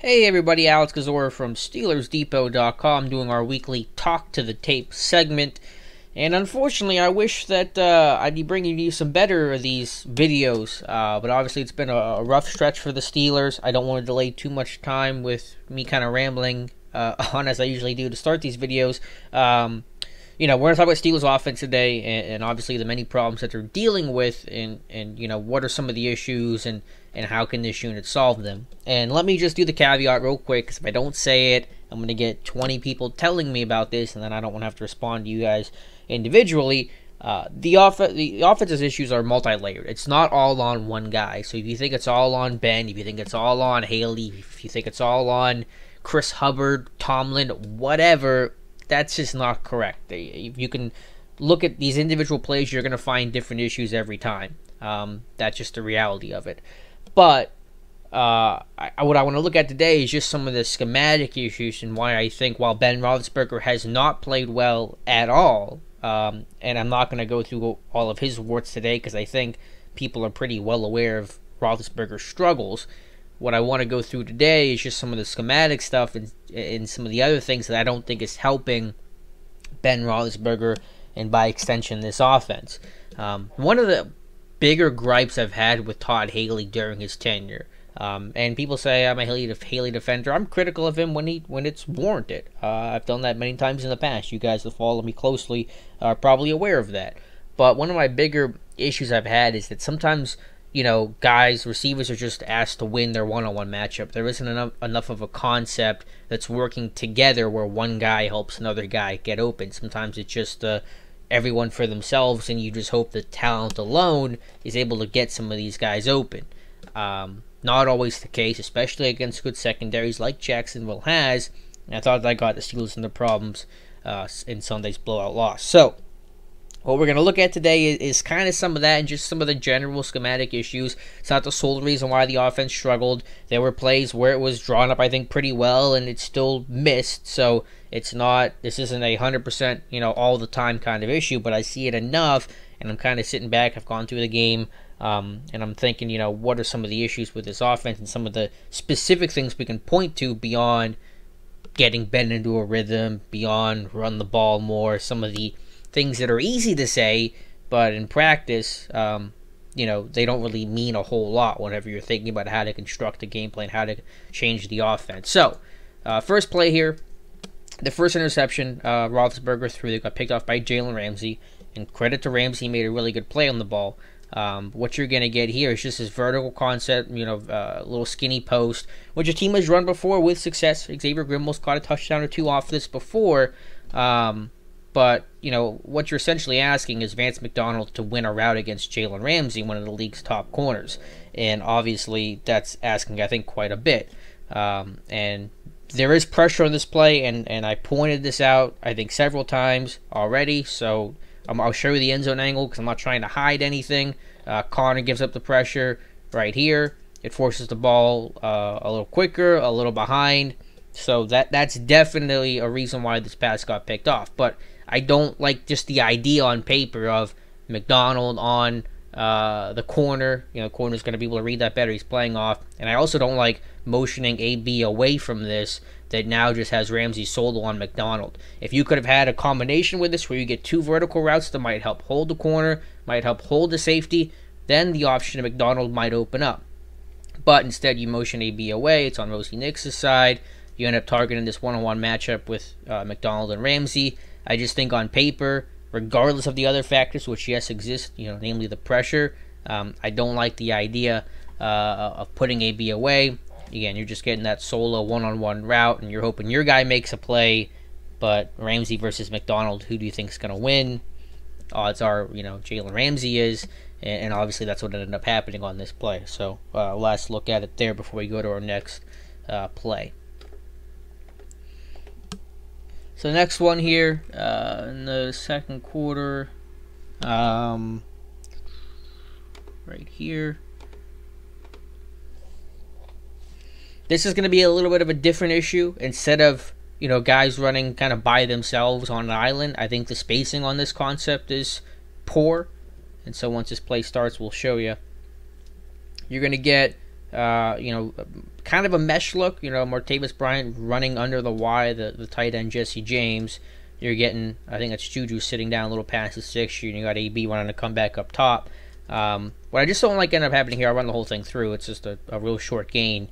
Hey everybody, Alex Kozora from SteelersDepot.com doing our weekly Talk to the Tape segment. And unfortunately, I wish that I'd be bringing you some better of these videos. But obviously, it's been a rough stretch for the Steelers. I don't want to delay too much time with me kind of rambling on as I usually do to start these videos. We're going to talk about Steelers offense today and obviously the many problems that they're dealing with and what are some of the issues and how can this unit solve them. And let me just do the caveat real quick, because if I don't say it, I'm going to get 20 people telling me about this, and then I don't want to have to respond to you guys individually. The offense's issues are multi-layered. It's not all on one guy. So if you think it's all on Ben, if you think it's all on Haley, if you think it's all on Chris Hubbard, Tomlin, whatever, that's just not correct. If you can look at these individual plays, you're going to find different issues every time. That's just the reality of it. But what I want to look at today is just some of the schematic issues and why I think while Ben Roethlisberger has not played well at all, and I'm not going to go through all of his warts today because I think people are pretty well aware of Roethlisberger's struggles. What I want to go through today is just some of the schematic stuff and some of the other things that I don't think is helping Ben Roethlisberger and by extension this offense. One of the bigger gripes I've had with Todd Haley during his tenure, and people say I'm a Haley defender. I'm critical of him when it's warranted. I've done that many times in the past. You guys that follow me closely are probably aware of that. But one of my bigger issues I've had is that sometimes receivers are just asked to win their one-on-one matchup. There isn't enough of a concept that's working together where one guy helps another guy get open. Sometimes it's just everyone for themselves, and you just hope the talent alone is able to get some of these guys open. Not always the case, especially against good secondaries like Jacksonville has. And I thought that got the Steelers into problems in Sunday's blowout loss. So what we're going to look at today is kind of some of that and just some of the general schematic issues. It's not the sole reason why the offense struggled. There were plays where it was drawn up, I think, pretty well, and it still missed. So this isn't a 100%, all the time kind of issue, but I see it enough, and I'm kind of sitting back. I've gone through the game, and I'm thinking, what are some of the issues with this offense and some of the specific things we can point to beyond getting Ben into a rhythm, beyond run the ball more, some of the things that are easy to say, but in practice, they don't really mean a whole lot whenever you're thinking about how to construct a game plan, how to change the offense. So, first play here, the first interception, Roethlisberger threw, that got picked off by Jalen Ramsey, and credit to Ramsey, he made a really good play on the ball. What you're going to get here is just this vertical concept, a little skinny post, which a team has run before with success. Xavier Grimmel's caught a touchdown or two off this before, but, what you're essentially asking is Vance McDonald to win a route against Jalen Ramsey, one of the league's top corners. And obviously, that's asking, I think, quite a bit. And there is pressure on this play, and I pointed this out, I think, several times already. So I'll show you the end zone angle because I'm not trying to hide anything. Connor gives up the pressure right here. It forces the ball a little quicker, a little behind. So that's definitely a reason why this pass got picked off. But I don't like just the idea on paper of McDonald on the corner. Corner's going to be able to read that better. He's playing off. And I also don't like motioning AB away from this that now just has Ramsey solo on McDonald. If you could have had a combination with this where you get two vertical routes that might help hold the corner, might help hold the safety, then the option of McDonald might open up. But instead you motion AB away. It's on Rosie Nix's side. You end up targeting this one-on-one matchup with McDonald and Ramsey. I just think on paper, regardless of the other factors, which yes exist, namely the pressure, I don't like the idea of putting AB away. Again, you're just getting that solo one-on-one route, and you're hoping your guy makes a play. But Ramsey versus McDonald, who do you think is going to win? Odds are, Jalen Ramsey is, and obviously that's what ended up happening on this play. So let's look at it there before we go to our next play. So the next one here in the second quarter, right here. This is going to be a little bit of a different issue. Instead of, guys running kind of by themselves on an island, I think the spacing on this concept is poor. And so once this play starts, we'll show you. You're going to get, kind kind of a mesh look. You know, Martavis Bryant running under the Y, the tight end Jesse James. You're getting, I think it's Juju sitting down a little past the 6, and you got AB wanting to come back up top. What I just don't like ended up happening here, I'll run the whole thing through. It's just a real short gain.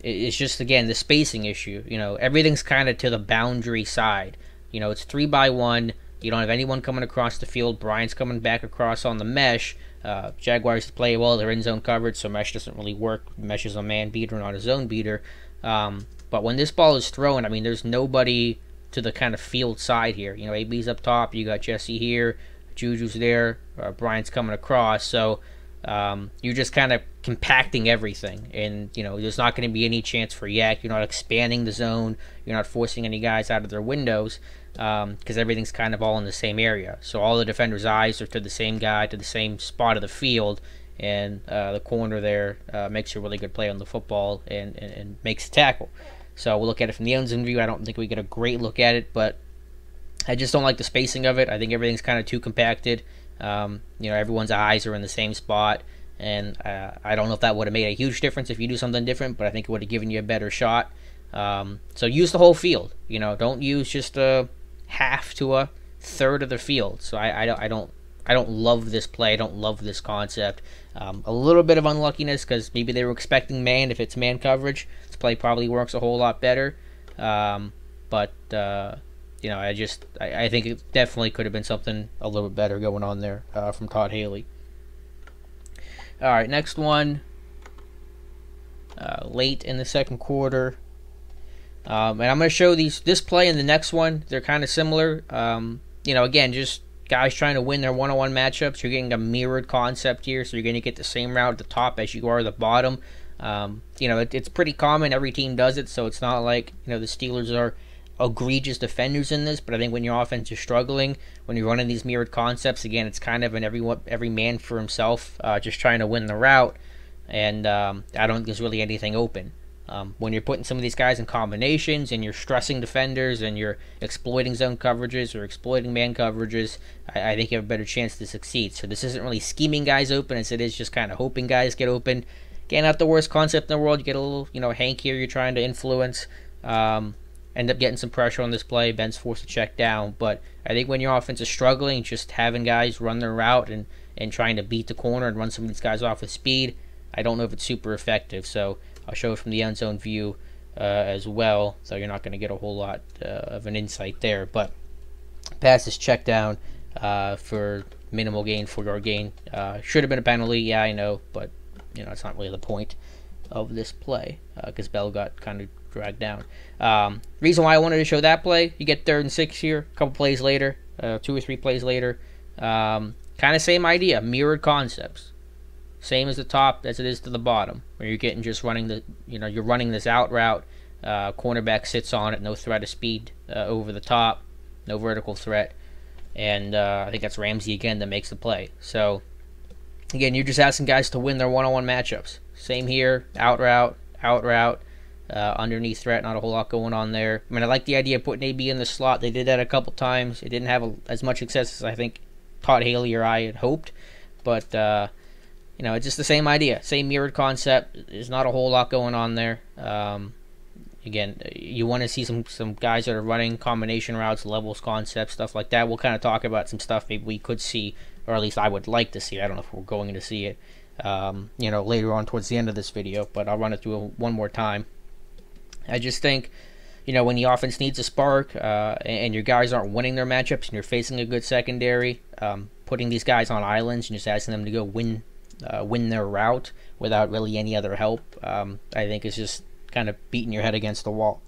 It's just, again, the spacing issue. You know, everything's kind of to the boundary side. You know, it's 3-by-1. You don't have anyone coming across the field. Bryant's coming back across on the mesh. Jaguars play well. They're in zone coverage, so mesh doesn't really work. Mesh is a man beater, not a zone beater. But when this ball is thrown, I mean, there's nobody to the kind of field side here. You know, AB's up top. You got Jesse here. Juju's there. Bryant's coming across. So you're just kind of compacting everything. And, you know, there's not going to be any chance for yak. You're not expanding the zone. You're not forcing any guys out of their windows because everything's kind of all in the same area. So all the defenders' eyes are to the same guy, to the same spot of the field. And the corner there makes a really good play on the football and makes a tackle. So we'll look at it from the end zone view. I don't think we get a great look at it, but I just don't like the spacing of it. I think everything's kind of too compacted. You know, everyone's eyes are in the same spot, and I don't know if that would have made a huge difference if you do something different, but I think it would have given you a better shot. So use the whole field. You know, don't use just a half to a third of the field. So I don't love this play. I don't love this concept. A little bit of unluckiness because maybe they were expecting man. If it's man coverage, this play probably works a whole lot better. But you know, I think it definitely could have been something a little bit better going on there from Todd Haley. All right, next one. Late in the second quarter. And I'm going to show this play and the next one. They're kind of similar. You know, again, just guys trying to win their one-on-one matchups. You're getting a mirrored concept here, so you're going to get the same route at the top as you are at the bottom. You know, it's pretty common. Every team does it, so it's not like, you know, the Steelers are egregious defenders in this, but I think when your offense is struggling, when you're running these mirrored concepts, again, it's kind of an every man for himself, just trying to win the route, and I don't think there's really anything open. When you're putting some of these guys in combinations and you're stressing defenders and you're exploiting zone coverages or exploiting man coverages, I think you have a better chance to succeed. So this isn't really scheming guys open as it is just kind of hoping guys get open. Again, not the worst concept in the world. You get a little, you know, Hank here you're trying to influence. End up getting some pressure on this play. Ben's forced to check down. But I think when your offense is struggling, just having guys run their route and trying to beat the corner and run some of these guys off with speed, I don't know if it's super effective. So I'll show it from the end zone view as well, so you're not going to get a whole lot of an insight there. But pass is checked down for minimal gain, 4-yard gain. Should have been a penalty, yeah, I know, but you know it's not really the point of this play because Bell got kind of dragged down. Reason why I wanted to show that play, you get 3rd and 6 here, a couple plays later, 2 or 3 plays later. Kind of same idea, mirrored concepts. Same as the top as it is to the bottom, where you're getting just running the, you know, you're running this out route. Cornerback sits on it, no threat of speed over the top, no vertical threat, and I think that's Ramsey again that makes the play. So again, you're just asking guys to win their one-on-one matchups. Same here, out route, underneath threat, not a whole lot going on there. I mean, I like the idea of putting AB in the slot. They did that a couple times. It didn't have as much success as I think Todd Haley or I had hoped, but you know, it's just the same idea, same mirrored concept. There's not a whole lot going on there. Again, you want to see some guys that are running combination routes, levels concepts, stuff like that. We'll kind of talk about some stuff maybe we could see, or at least I would like to see. I don't know if we're going to see it, you know, later on towards the end of this video, but I'll run it through one more time. I just think, you know, when the offense needs a spark and your guys aren't winning their matchups and you're facing a good secondary, putting these guys on islands and just asking them to go win their route without really any other help, I think is just kind of beating your head against the wall.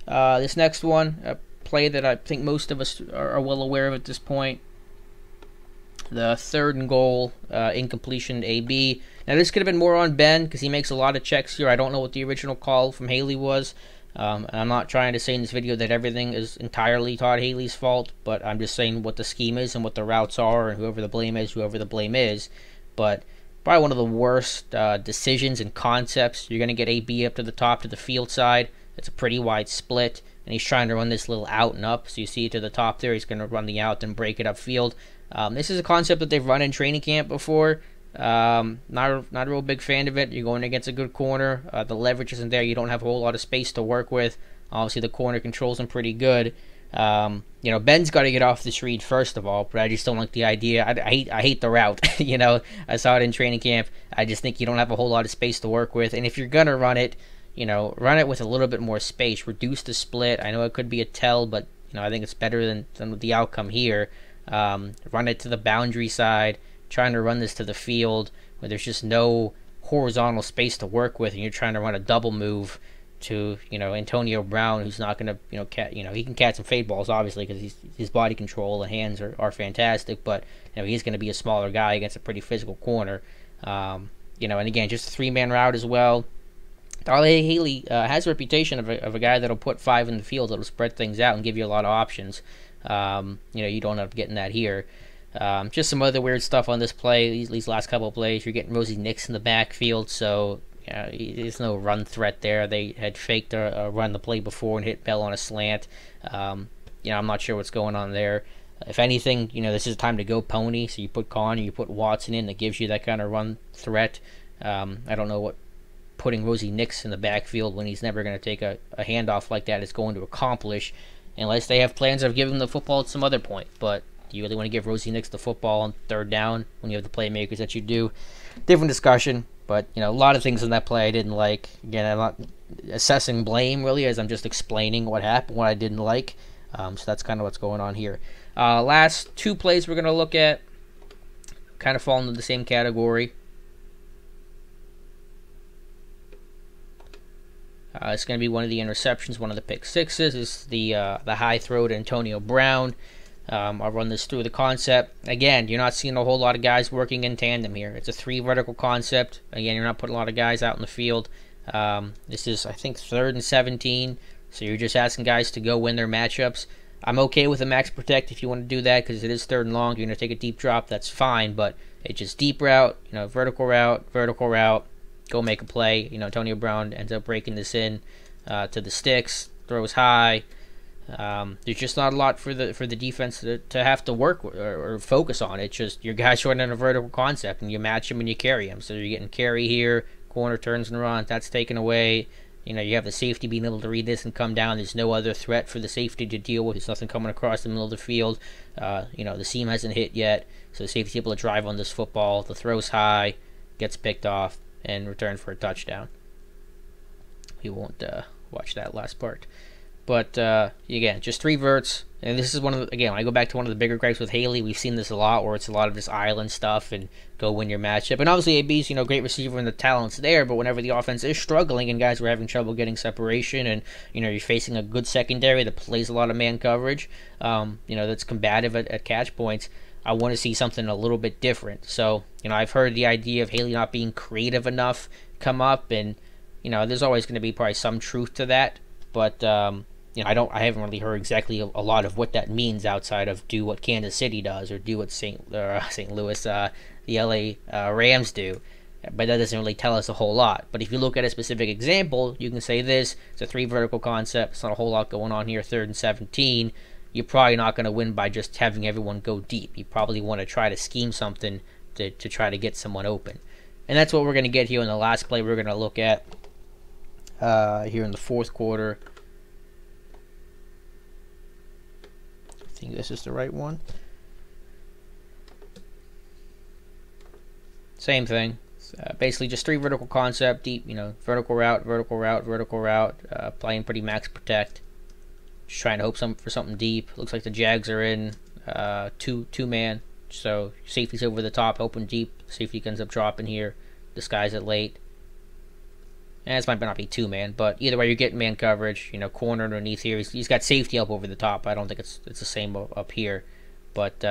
This next one, a play that I think most of us are well aware of at this point. The 3rd and goal, incompletion to AB. Now this could have been more on Ben because he makes a lot of checks here. I don't know what the original call from Haley was. I'm not trying to say in this video that everything is entirely Todd Haley's fault, but I'm just saying what the scheme is and what the routes are, and whoever the blame is. But probably one of the worst decisions and concepts. You're going to get AB up to the top to the field side. It's a pretty wide split, and he's trying to run this little out and up. So you see it to the top there. He's going to run the out and break it upfield. This is a concept that they've run in training camp before. Not a real big fan of it. You're going against a good corner. The leverage isn't there. You don't have a whole lot of space to work with. Obviously, the corner controls him pretty good. Ben's got to get off this read first of all, but I just don't like the idea. I hate the route. I saw it in training camp. I just think you don't have a whole lot of space to work with, and if you're gonna run it, run it with a little bit more space. Reduce the split. I know it could be a tell, but I think it's better than the outcome here. Run it to the boundary side. Trying to run this to the field where there's just no horizontal space to work with, and you're trying to run a double move to Antonio Brown, who's not going to he can catch some fade balls obviously because his body control and hands are fantastic, but he's going to be a smaller guy against a pretty physical corner. And again, just a 3-man route as well. Haley has a reputation of a guy that'll put 5 in the field, that'll spread things out and give you a lot of options. You don't end up getting that here. Just some other weird stuff on this play. These last couple of plays, you're getting Rosie Nix in the backfield, so there's no run threat there. They had faked a run the play before and hit Bell on a slant. I'm not sure what's going on there. If anything, this is a time to go pony, so you put Conn or you put Watson in that gives you that kind of run threat. I don't know what putting Rosie Nix in the backfield when he's never going to take a handoff like that is going to accomplish, unless they have plans of giving him the football at some other point. But do you really want to give Rosie Nix the football on 3rd down when you have the playmakers that you do? Different discussion, but a lot of things in that play I didn't like. Again, I'm not assessing blame really, as I'm just explaining what happened, what I didn't like. So that's kind of what's going on here. Last 2 plays we're going to look at kind of fall into the same category. It's going to be one of the interceptions, one of the pick sixes. It's the high throw to Antonio Brown. I'll run this through the concept. Again, you're not seeing a whole lot of guys working in tandem here. It's a 3 vertical concept. Again, you're not putting a lot of guys out in the field. This is, I think, 3rd and 17. So you're just asking guys to go win their matchups. I'm okay with a max protect if you want to do that, because it is 3rd and long. You're going to take a deep drop. That's fine. But it's just deep route, vertical route. Go make a play. Antonio Brown ends up breaking this in to the sticks. Throws high. There's just not a lot for the defense to have to work or focus on. It's just your guys running a vertical concept, and you match them and you carry them. So you're getting carry here, corner turns and runs. That's taken away. You have the safety being able to read this and come down. There's no other threat for the safety to deal with. There's nothing coming across the middle of the field. The seam hasn't hit yet, so the safety's able to drive on this football. The throw's high, gets picked off, and returned for a touchdown. We won't watch that last part. But, again, just 3 verts. And this is when I go back to one of the bigger gripes with Haley. We've seen this a lot, where it's a lot of this island stuff and go win your matchup. And obviously AB's, great receiver and the talent's there, but whenever the offense is struggling and guys are having trouble getting separation and, you're facing a good secondary that plays a lot of man coverage, that's combative at catch points, I want to see something a little bit different. So, I've heard the idea of Haley not being creative enough come up, and, there's always going to be probably some truth to that. But, I haven't really heard exactly a lot of what that means outside of do what Kansas City does or do what St. Louis, the LA Rams do. But that doesn't really tell us a whole lot. But if you look at a specific example, you can say this. It's a 3 vertical concept. It's not a whole lot going on here. 3rd and 17. You're probably not going to win by just having everyone go deep. You probably want to try to scheme something to try to get someone open. And that's what we're going to get here in the last play we're going to look at here in the 4th quarter. I think this is the right one. Same thing. Basically just 3 vertical concept, deep, vertical route, playing pretty max protect. Just trying to hope for something deep. Looks like the Jags are in two-man, so safety's over the top, hoping deep. Safety ends up dropping here. Disguise it late. And this might not be 2-man, but either way, you're getting man coverage. Corner underneath here. He's got safety up over the top. I don't think it's the same up here, but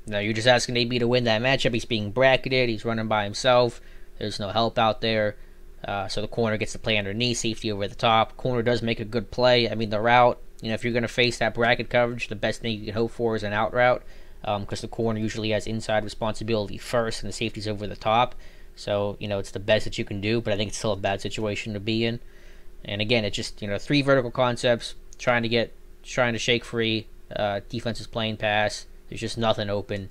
you're just asking AB to win that matchup. He's being bracketed. He's running by himself. There's no help out there. So the corner gets to play underneath. Safety over the top. Corner does make a good play. I mean, the route. If you're going to face that bracket coverage, the best thing you can hope for is an out route, because the corner usually has inside responsibility first, and the safety's over the top. So, it's the best that you can do, but I think it's still a bad situation to be in. And again, it's just, 3 vertical concepts, trying to shake free. Defense is playing pass. There's just nothing open.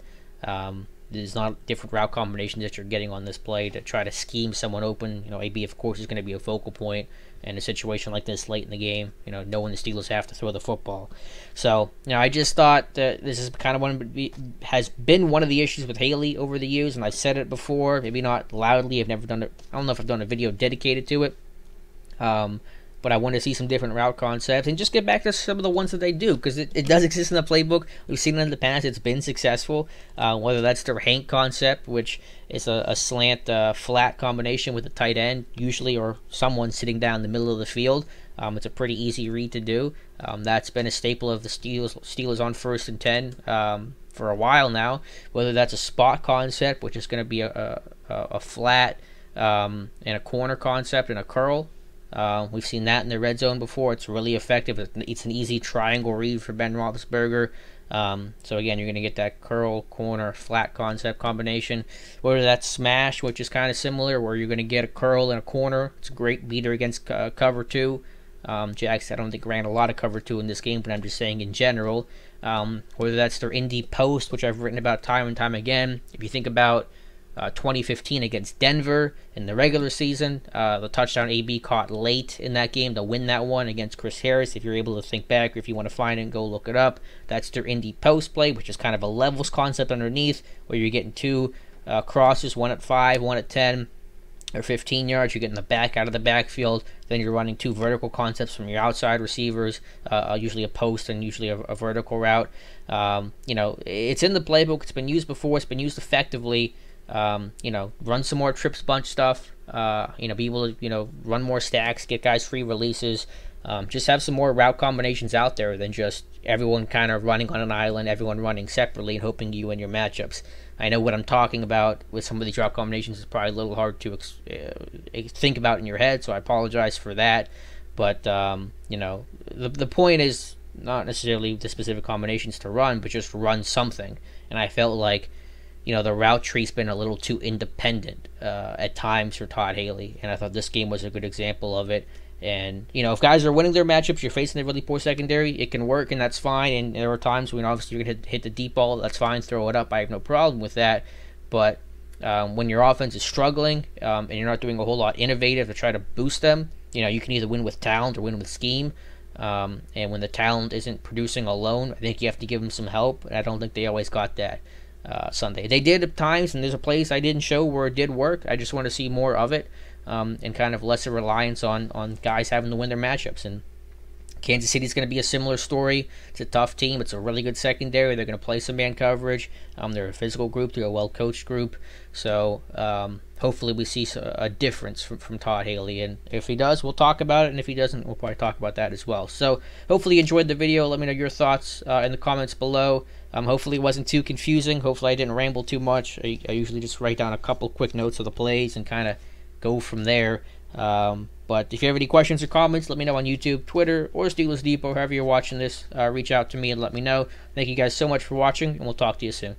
there's not different route combinations that you're getting on this play to try to scheme someone open. AB, of course, is going to be a focal point in a situation like this late in the game, knowing the Steelers have to throw the football. So, I just thought that this is kind of has been one of the issues with Haley over the years, and I've said it before, maybe not loudly. I've never done it. I don't know if I've done a video dedicated to it. But I want to see some different route concepts and just get back to some of the ones that they do, because it does exist in the playbook. We've seen it in the past. It's been successful, whether that's their Hank concept, which is a slant flat combination with a tight end, usually, or someone sitting down in the middle of the field. It's a pretty easy read to do. That's been a staple of the Steelers on 1st and 10 for a while now, whether that's a spot concept, which is going to be a flat and a corner concept and a curl. We've seen that in the red zone before. It's really effective. It's an easy triangle read for Ben Roethlisberger. So again, you're going to get that curl, corner, flat concept combination. Whether that's smash, which is kind of similar, where you're going to get a curl and a corner. It's a great beater against cover 2. Jags, I don't think, ran a lot of cover 2 in this game, but I'm just saying in general. Whether that's their indie post, which I've written about time and time again. If you think about 2015 against Denver in the regular season, the touchdown AB caught late in that game to win that one against Chris Harris. If you're able to think back, or if you want to find it and go look it up, that's their indie post play, which is kind of a levels concept underneath, where you're getting 2 crosses, one at 5, one at 10 or 15 yards. You're getting the back out of the backfield. Then you're running 2 vertical concepts from your outside receivers, usually a post and usually a vertical route. It's in the playbook. It's been used before. It's been used effectively. Run some more trips bunch stuff, be able to, run more stacks, get guys free releases, just have some more route combinations out there than just everyone kind of running on an island, everyone running separately and hoping you win your matchups. I know what I'm talking about with some of these route combinations is probably a little hard to think about in your head, so I apologize for that. But, the point is not necessarily the specific combinations to run, but just run something. And I felt like the route tree's been a little too independent at times for Todd Haley, and I thought this game was a good example of it. And, if guys are winning their matchups, you're facing a really poor secondary, it can work, and that's fine. And there are times when obviously you're going to hit the deep ball, that's fine, throw it up, I have no problem with that. But when your offense is struggling and you're not doing a whole lot innovative to try to boost them, you can either win with talent or win with scheme. And when the talent isn't producing alone, I think you have to give them some help, and I don't think they always got that. Sunday. They did at times, and there's a place I didn't show where it did work. I just want to see more of it, and kind of lesser reliance on guys having to win their matchups. And Kansas City's going to be a similar story. It's a tough team. It's a really good secondary. They're going to play some man coverage. They're a physical group. They're a well-coached group. So hopefully we see a difference from Todd Haley. And if he does, we'll talk about it. And if he doesn't, we'll probably talk about that as well. So hopefully you enjoyed the video. Let me know your thoughts in the comments below. Hopefully it wasn't too confusing. Hopefully I didn't ramble too much. I usually just write down a couple quick notes of the plays and kind of go from there. But if you have any questions or comments, let me know on YouTube, Twitter, or Steelers Depot, however you're watching this. Reach out to me and let me know. Thank you guys so much for watching, and we'll talk to you soon.